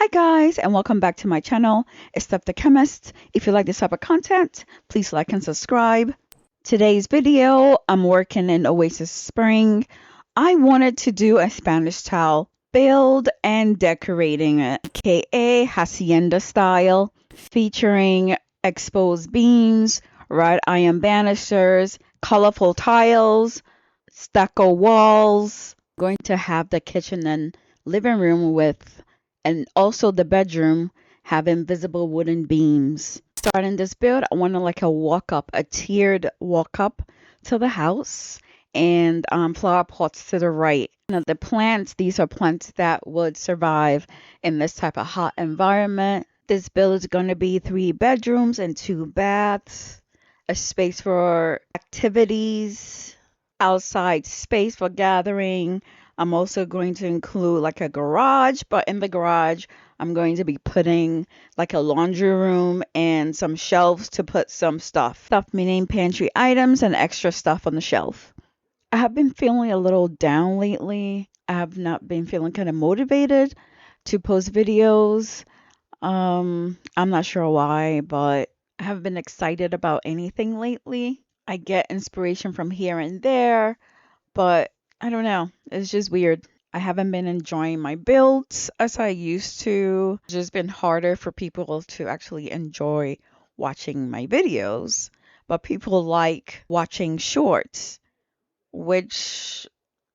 Hi guys, and welcome back to my channel. It's Steph the Chemist. If you like this type of content, please like and subscribe. Today's video, I'm working in Oasis Spring. I wanted to do a Spanish style build and decorating it, aka Hacienda style, featuring exposed beams, wrought iron banisters, colorful tiles, stucco walls. Going to have the kitchen and living room with, and also the bedroom have invisible wooden beams. Starting this build, I wanted like a tiered walk up to the house, and flower pots to the right. Now the plants, these are plants that would survive in this type of hot environment. This build is going to be 3 bedrooms and 2 baths, a space for activities, outside space for gathering. I'm also going to include like a garage, but in the garage, I'm going to be putting like a laundry room and some shelves to put some stuff. Stuff meaning pantry items and extra stuff on the shelf. I have been feeling a little down lately. I have not been feeling kind of motivated to post videos. I'm not sure why, but I haven't been excited about anything lately. I get inspiration from here and there, but I don't know. It's just weird. I haven't been enjoying my builds as I used to. It's just been harder for people to actually enjoy watching my videos. But people like watching shorts, which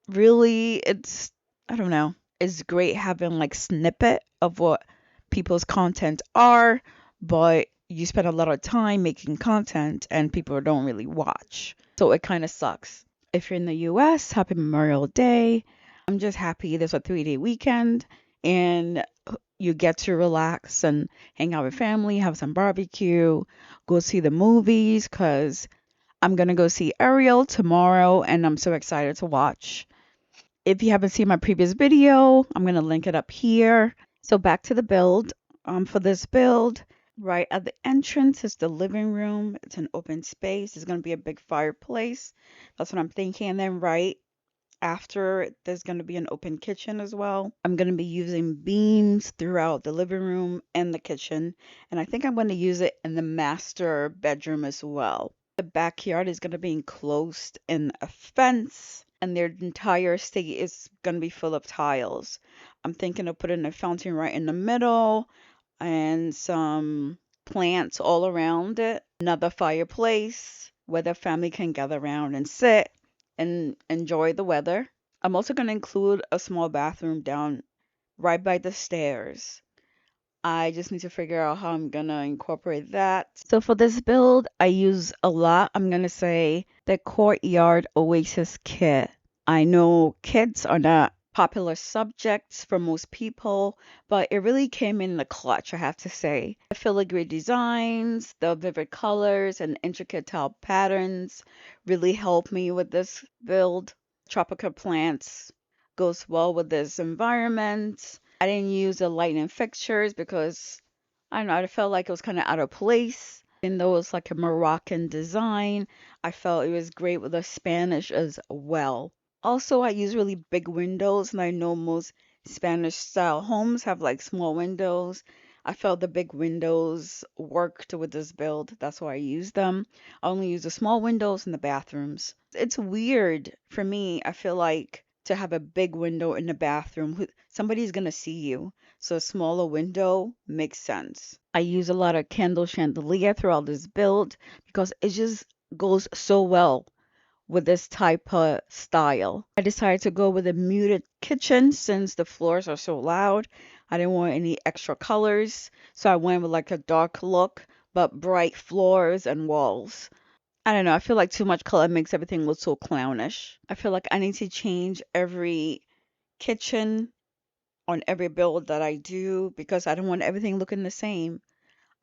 really I don't know. It's great having like snippet of what people's content are, but you spend a lot of time making content and people don't really watch. So it kind of sucks. If you're in the US, happy Memorial Day. I'm just happy there's a 3-day weekend and you get to relax and hang out with family, have some barbecue, go see the movies because I'm going to go see Ariel tomorrow and I'm so excited to watch. If you haven't seen my previous video, I'm going to link it up here. So back to the build. For this build, right at the entrance is the living room. It's an open space. There's going to be a big fireplace. That's what I'm thinking. And then right after, there's going to be an open kitchen as well. I'm going to be using beams throughout the living room and the kitchen. And I think I'm going to use it in the master bedroom as well. The backyard is going to be enclosed in a fence, and their entire estate is going to be full of tiles. I'm thinking of putting a fountain right in the middle and some plants all around it. Another fireplace where the family can gather around and sit and enjoy the weather. I'm also going to include a small bathroom down right by the stairs. I just need to figure out how I'm gonna incorporate that. So for this build, I use a lot. I'm gonna say the Courtyard Oasis kit. I know kits are not popular subjects for most people, but it really came in the clutch, I have to say. The filigree designs, the vivid colors, and intricate tile patterns really helped me with this build. Tropical plants goes well with this environment. I didn't use the lightning fixtures because I don't know, I felt like it was kind of out of place. Even though it's like a Moroccan design, I felt it was great with the Spanish as well. Also, I use really big windows, and I know most Spanish style homes have like small windows. I felt the big windows worked with this build. That's why I used them. I only use the small windows in the bathrooms. It's weird for me. I feel like to have a big window in the bathroom, somebody's gonna see you. So a smaller window makes sense. I use a lot of candle chandelier throughout this build because it just goes so well with this type of style. I decided to go with a muted kitchen since the floors are so loud. I didn't want any extra colors, so I went with like a dark look, but bright floors and walls. I don't know, I feel like too much color makes everything look so clownish. I feel like I need to change every kitchen on every build that I do because I don't want everything looking the same.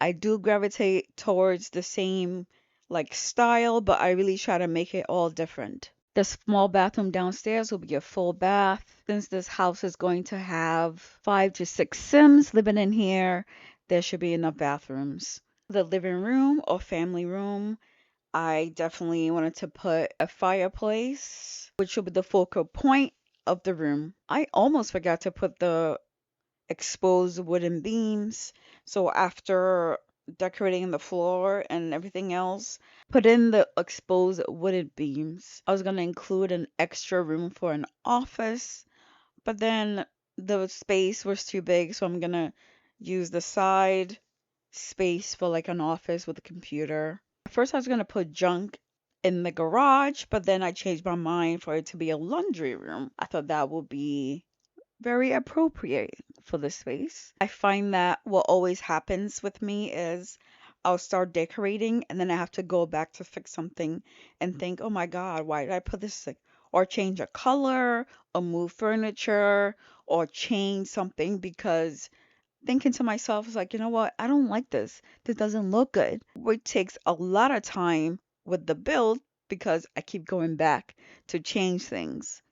I do gravitate towards the same like style, but I really try to make it all different. The small bathroom downstairs will be a full bath. Since this house is going to have 5 to 6 Sims living in here, there should be enough bathrooms. The living room or family room, I definitely wanted to put a fireplace, which will be the focal point of the room. I almost forgot to put the exposed wooden beams. So after decorating the floor and everything else, put in the exposed wooden beams. I was going to include an extra room for an office, but then the space was too big, so I'm going to use the side space for like an office with a computer. At first, I was going to put junk in the garage, but then I changed my mind for it to be a laundry room. I thought that would be very appropriate for the space. I find that what always happens with me is I'll start decorating and then I have to go back to fix something and think, oh my God, why did I put this? Or change a color, or move furniture, or change something because thinking to myself, it's like, you know what? I don't like this. This doesn't look good. It takes a lot of time with the build because I keep going back to change things.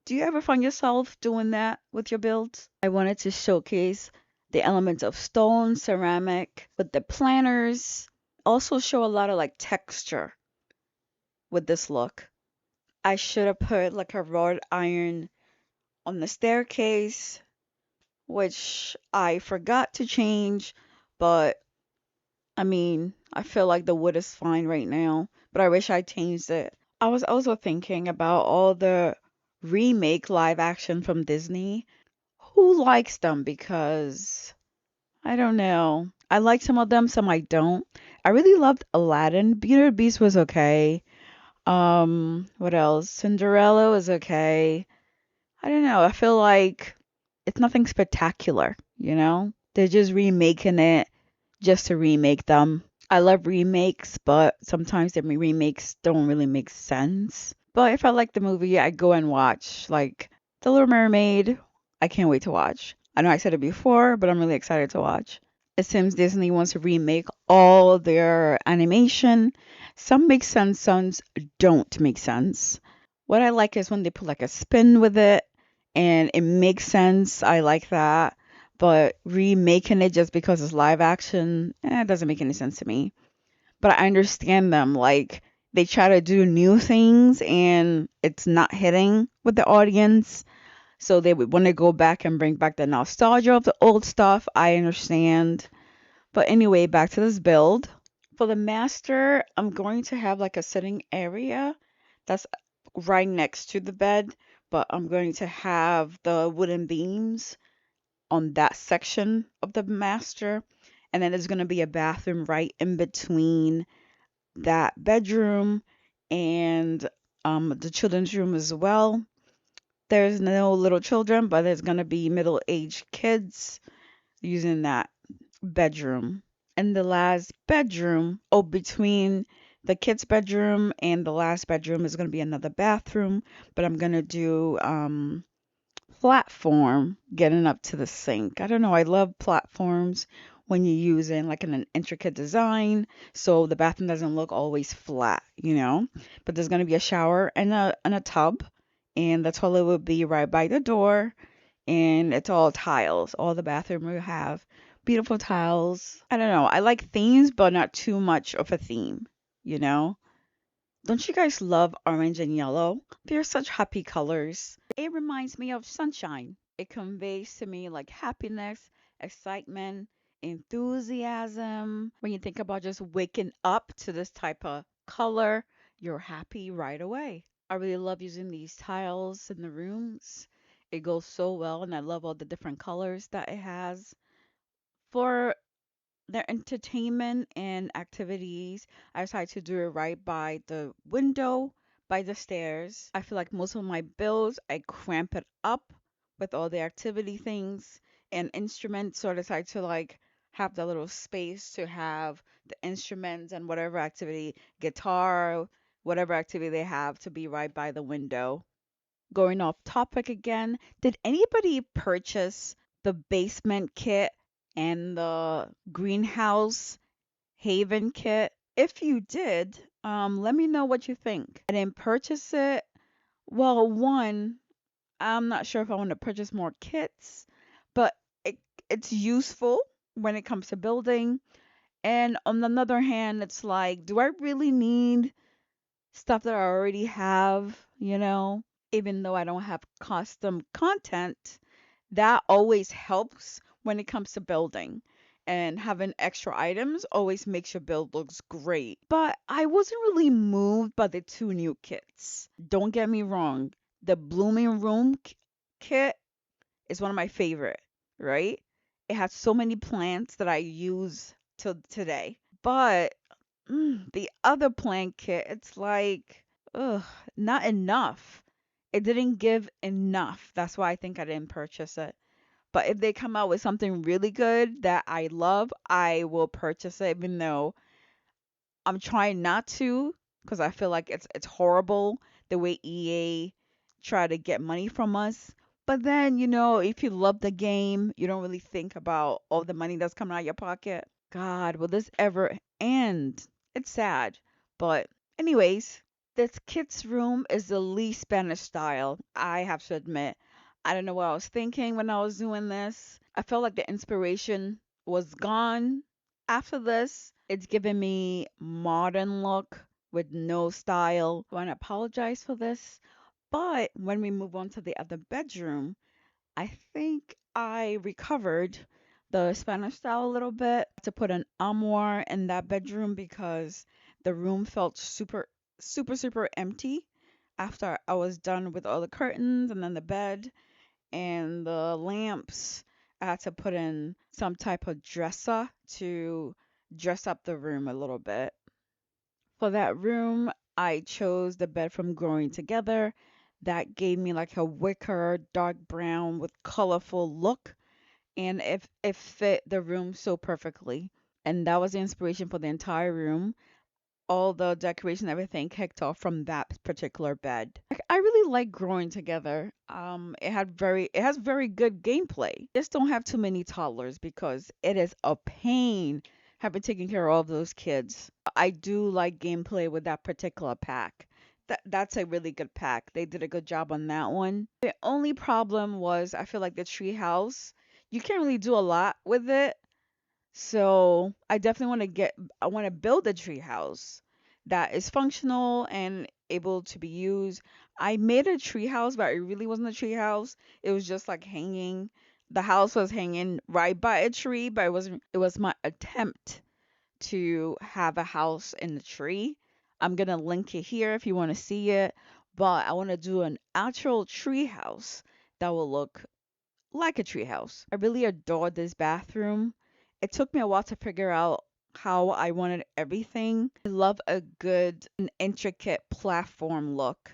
Do you ever find yourself doing that with your builds? I wanted to showcase the elements of stone, ceramic with the planners. Also show a lot of like texture with this look. I should have put like a wrought iron on the staircase, which I forgot to change, but I mean, I feel like the wood is fine right now, but I wish I changed it. I was also thinking about all the remake live action from Disney. Who likes them? Because I don't know. I like some of them, some I don't. I really loved Aladdin. Beauty and the Beast was okay. What else? Cinderella was okay. I don't know. I feel like it's nothing spectacular, you know? They're just remaking it just to remake them. I love remakes, but sometimes the remakes don't really make sense. But if I like the movie, I go and watch. Like The Little Mermaid, I can't wait to watch. I know I said it before, but I'm really excited to watch. It seems Disney wants to remake all their animation. Some make sense, some don't make sense. What I like is when they put like a spin with it and it makes sense. I like that. But remaking it just because it's live action, it doesn't make any sense to me. But I understand them. Like they try to do new things and it's not hitting with the audience. So they would want to go back and bring back the nostalgia of the old stuff. I understand. But anyway, back to this build. For the master, I'm going to have like a sitting area that's right next to the bed, but I'm going to have the wooden beams on that section of the master. And then there's going to be a bathroom right in between that bedroom and the children's room as well. There's no little children, but there's going to be middle-aged kids using that bedroom. And the last bedroom, oh, between the kids' bedroom and the last bedroom is going to be another bathroom, but I'm going to do platform getting up to the sink. I don't know. I love platforms when you're using like an intricate design, so the bathroom doesn't look always flat, you know. But there's gonna be a shower and a tub, and the toilet will be right by the door, and it's all tiles. All the bathroom will have beautiful tiles. I don't know. I like themes, but not too much of a theme, you know. Don't you guys love orange and yellow? They're such happy colors. It reminds me of sunshine. It conveys to me like happiness, excitement, enthusiasm. When you think about just waking up to this type of color, you're happy right away. I really love using these tiles in the rooms. It goes so well, and I love all the different colors that it has. For their entertainment and activities, I decided to do it right by the window, by the stairs. I feel like most of my builds, I cramp it up with all the activity things and instruments. So I decided to like have the little space to have the instruments and whatever activity, guitar, whatever activity they have to be right by the window. Going off topic again, did anybody purchase the basement kit and the greenhouse haven kit? If you did, let me know what you think. I didn't purchase it. Well, one, I'm not sure if I want to purchase more kits, but it, it's useful when it comes to building. And on the other hand, it's like, do I really need stuff that I already have, you know? Even though I don't have custom content, That always helps when it comes to building. And having extra items always makes your build looks great. But I wasn't really moved by the two new kits. Don't get me wrong. The Blooming Room kit is one of my favorite, right? It has so many plants that I use till today. But the other plant kit, it's like, ugh, not enough. It didn't give enough. That's why I think I didn't purchase it. But if they come out with something really good that I love, I will purchase it, even though I'm trying not to, because I feel like it's horrible the way EA try to get money from us. But then, if you love the game, you don't really think about all the money that's coming out of your pocket. God, will this ever end? It's sad. But anyways, this kid's room is the least Spanish style, I have to admit. I don't know what I was thinking when I was doing this. I felt like the inspiration was gone after this. It's giving me modern look with no style. I want to apologize for this. But when we move on to the other bedroom, I think I recovered the Spanish style a little bit to put an armoire in that bedroom because the room felt super, super, super empty after I was done with all the curtains and then the bed and the lamps. I had to put in some type of dresser to dress up the room a little bit. For that room, I chose the bed from Growing Together. That gave me like a wicker dark brown with colorful look, and it fit the room so perfectly. And that was the inspiration for the entire room. All the decoration, everything kicked off from that particular bed. Like, I really like Growing Together. It has very good gameplay. Just don't have too many toddlers because it is a pain having taken care of all of those kids. I do like gameplay with that particular pack. That's a really good pack. They did a good job on that one. The only problem was I feel like the tree house, you can't really do a lot with it. So I want to build a tree house that is functional and able to be used. I made a tree house, but it really wasn't a tree house. It was just like hanging. The house was hanging right by a tree, but it was my attempt to have a house in the tree. I'm gonna link it here if you want to see it. But I want to do an actual tree house that will look like a treehouse. I really adored this bathroom. It took me a while to figure out how I wanted everything. I love a good and intricate platform look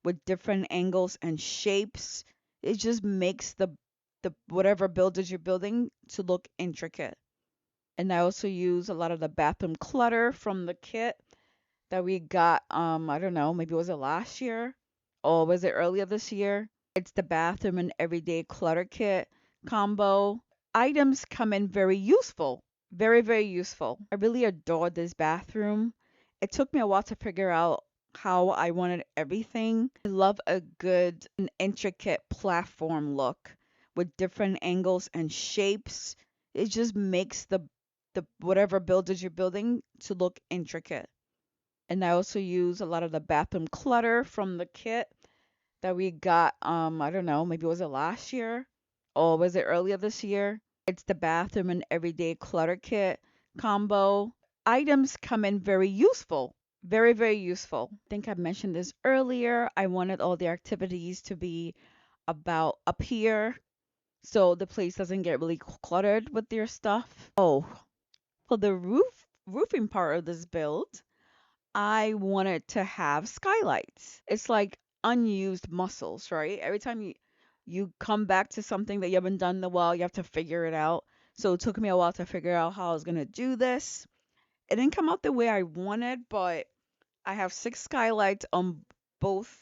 with different angles and shapes. It just makes the whatever builders you're building to look intricate. And I also use a lot of the bathroom clutter from the kit that we got I don't know, maybe was it last year or was it earlier this year? It's the bathroom and everyday clutter kit combo. Items come in very useful. Very, very useful. I really adored this bathroom. It took me a while to figure out how I wanted everything. I love a good and intricate platform look with different angles and shapes. It just makes the whatever builders you're building to look intricate. And I also use a lot of the bathroom clutter from the kit that we got I don't know, maybe was it last year or was it earlier this year? It's the bathroom and everyday clutter kit combo. Items come in very useful. Very, very useful. I think I mentioned this earlier. I wanted all the activities to be about up here so the place doesn't get really cluttered with their stuff. Oh, for the roofing part of this build, I wanted to have skylights. It's like unused muscles, right? Every time you come back to something that you haven't done in a while, you have to figure it out. So it took me a while to figure out how I was gonna do this. It didn't come out the way I wanted, but I have six skylights on both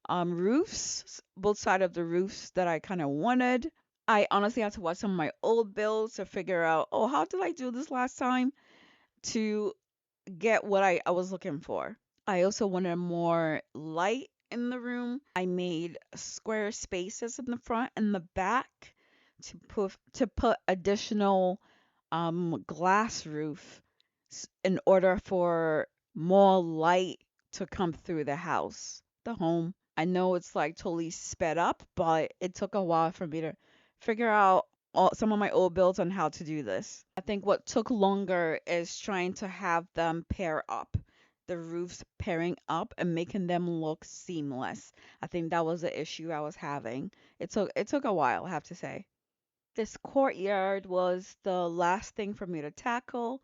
roofs, both side of the roofs that I kind of wanted. I honestly had to watch some of my old builds to figure out, oh, how did I do this last time to get what I was looking for. I also wanted more light in the room. I made square spaces in the front and the back to put additional glass roof in order for more light to come through the house, the home. I know it's like totally sped up, but it took a while for me to figure out some of my old builds on how to do this. I think what took longer is trying to have them pair up, the roofs pairing up and making them look seamless. I think that was the issue I was having. It took a while, I have to say. This courtyard was the last thing for me to tackle.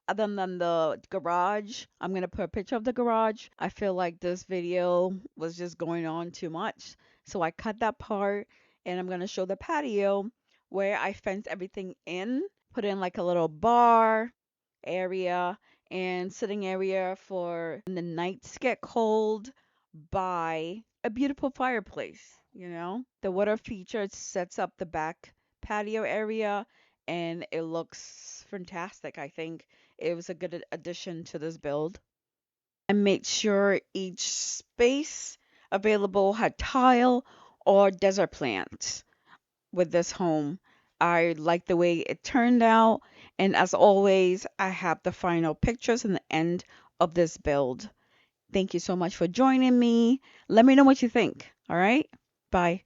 Other than the garage, I'm going to put a picture of the garage. I feel like this video was just going on too much. So I cut that part and I'm going to show the patio where I fenced everything in, put in like a little bar area and sitting area for when the nights get cold by a beautiful fireplace, you know? The water feature sets up the back patio area and it looks fantastic. I think it was a good addition to this build. I made sure each space available had tile or desert plants with this home. I like the way it turned out, and as always, I have the final pictures in the end of this build. Thank you so much for joining me. Let me know what you think. All right? Bye.